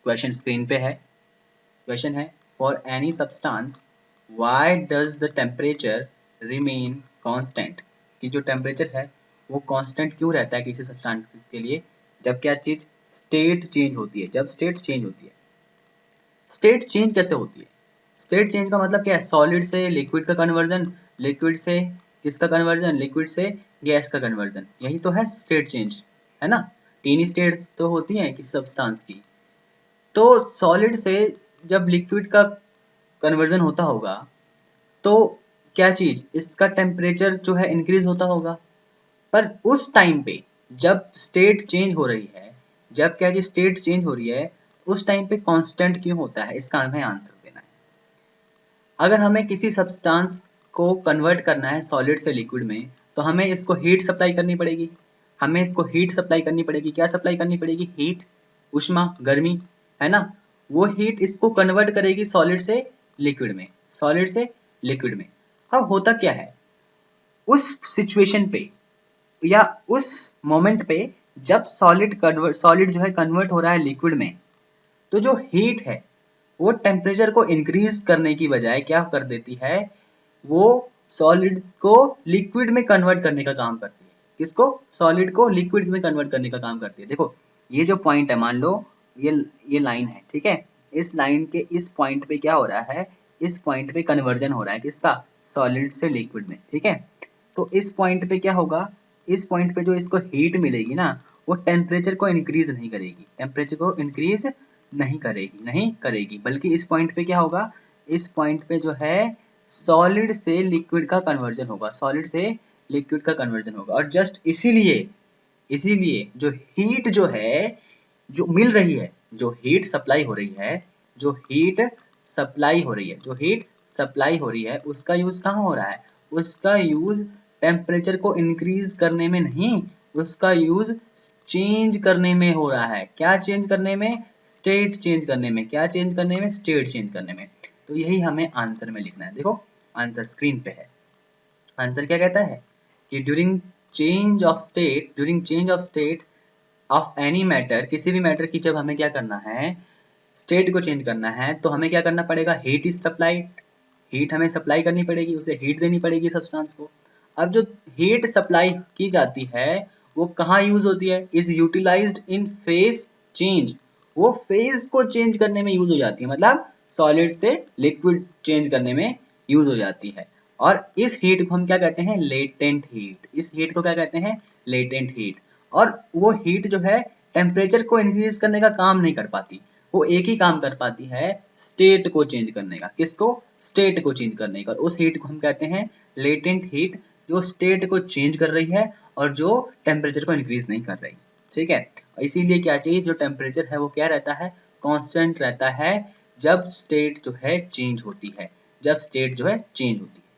Question screen पे है। Question है for any substance why does the temperature remain constant, कि जो टेम्परेचर है वो कांस्टेंट क्यों रहता है किसी सब्सटेंस के लिए जब क्या चीज स्टेट चेंज होती है, जब स्टेट चेंज होती है। स्टेट चेंज कैसे होती है? स्टेट चेंज का मतलब क्या है? सॉलिड से लिक्विड का कन्वर्जन, लिक्विड से किसका कन्वर्जन, लिक्विड से गैस का कन्वर्जन, यही तो है स्टेट चेंज, है ना। तीन ही स्टेट्स तो होती हैं किसी सब्सटेंस की। तो सॉलिड से जब लिक्विड का कन्वर्जन होता होगा तो क्या चीज इसका टेम्परेचर जो है इंक्रीज होता होगा। पर उस टाइम पे जब स्टेट चेंज हो रही है, जब क्या चीज स्टेट चेंज हो रही है, उस टाइम पे कांस्टेंट क्यों होता है, इसका हमें आंसर देना है। अगर हमें किसी सब्सटेंस को कन्वर्ट करना है सॉलिड से लिक्विड में तो हमें इसको हीट सप्लाई करनी पड़ेगी। हमें इसको हीट सप्लाई करनी पड़ेगी। क्या सप्लाई करनी पड़ेगी? हीट, उष्मा, गर्मी, है ना। वो हीट इसको कन्वर्ट करेगी सॉलिड से लिक्विड में, सॉलिड से लिक्विड में। अब होता क्या है उस सिचुएशन पे या उस मोमेंट पे जब सॉलिड जो है कन्वर्ट हो रहा है लिक्विड में, तो जो हीट है वो टेम्परेचर को इंक्रीज करने की बजाय क्या कर देती है, वो सॉलिड को लिक्विड में कन्वर्ट करने का काम करती है। किसको? सॉलिड को लिक्विड में कन्वर्ट करने का काम करती है। देखो ये जो पॉइंट है, मान लो ये लाइन है, ठीक है। इस लाइन के इस पॉइंट पे क्या हो रहा है, इस पॉइंट पे कन्वर्जन हो रहा है किसका? सॉलिड से लिक्विड में, ठीक है। तो इस पॉइंट पे क्या होगा, इस पॉइंट पे जो इसको हीट मिलेगी ना, वो टेम्परेचर को इंक्रीज नहीं करेगी, टेम्परेचर को इंक्रीज नहीं करेगी, बल्कि इस पॉइंट पे क्या होगा, इस पॉइंट पे जो है सॉलिड से लिक्विड का कन्वर्जन होगा, सॉलिड से लिक्विड का कन्वर्जन होगा। और जस्ट इसीलिए जो हीट जो है जो मिल रही है, जो हीट सप्लाई हो रही है, जो हीट सप्लाई हो रही है, जो हीट सप्लाई हो रही है, उसका यूज कहाँ हो रहा है? उसका यूज टेम्परेचर को इंक्रीज करने में नहीं, उसका यूज चेंज करने में हो रहा है। क्या चेंज करने में? स्टेट चेंज करने में। क्या चेंज करने में? स्टेट चेंज करने में। तो यही हमें आंसर में लिखना है। देखो आंसर स्क्रीन पे है। आंसर क्या कहता है कि during change of state of any matter, किसी भी मैटर की जब हमें क्या करना है, स्टेट को चेंज करना है, तो हमें क्या करना पड़ेगा? हीट इज सप्लाइड, हीट हमें सप्लाई करनी पड़ेगी, उसे हीट देनी पड़ेगी सब्सटेंस को। अब जो हीट सप्लाई की जाती है वो कहाँ यूज होती है? Is utilised in phase change, वो फेज को चेंज करने में यूज हो जाती है, मतलब सॉलिड से लिक्विड चेंज करने में यूज हो जाती है। और इस हीट को हम क्या कहते हैं? Latent heat. इस हीट को क्या कहते हैं? Latent heat. और वो हीट जो है टेम्परेचर को इंक्रीज करने का काम नहीं कर पाती, वो एक ही काम कर पाती है, स्टेट को चेंज करने का। किसको? स्टेट को चेंज करने का। उस हीट को हम कहते हैं लेटेंट हीट, जो स्टेट को चेंज कर रही है और जो टेम्परेचर को इंक्रीज नहीं कर रही, ठीक है। इसीलिए क्या चाहिए, जो टेम्परेचर है वो क्या रहता है? कांस्टेंट रहता है जब स्टेट जो है चेंज होती है, जब स्टेट जो है चेंज होती है।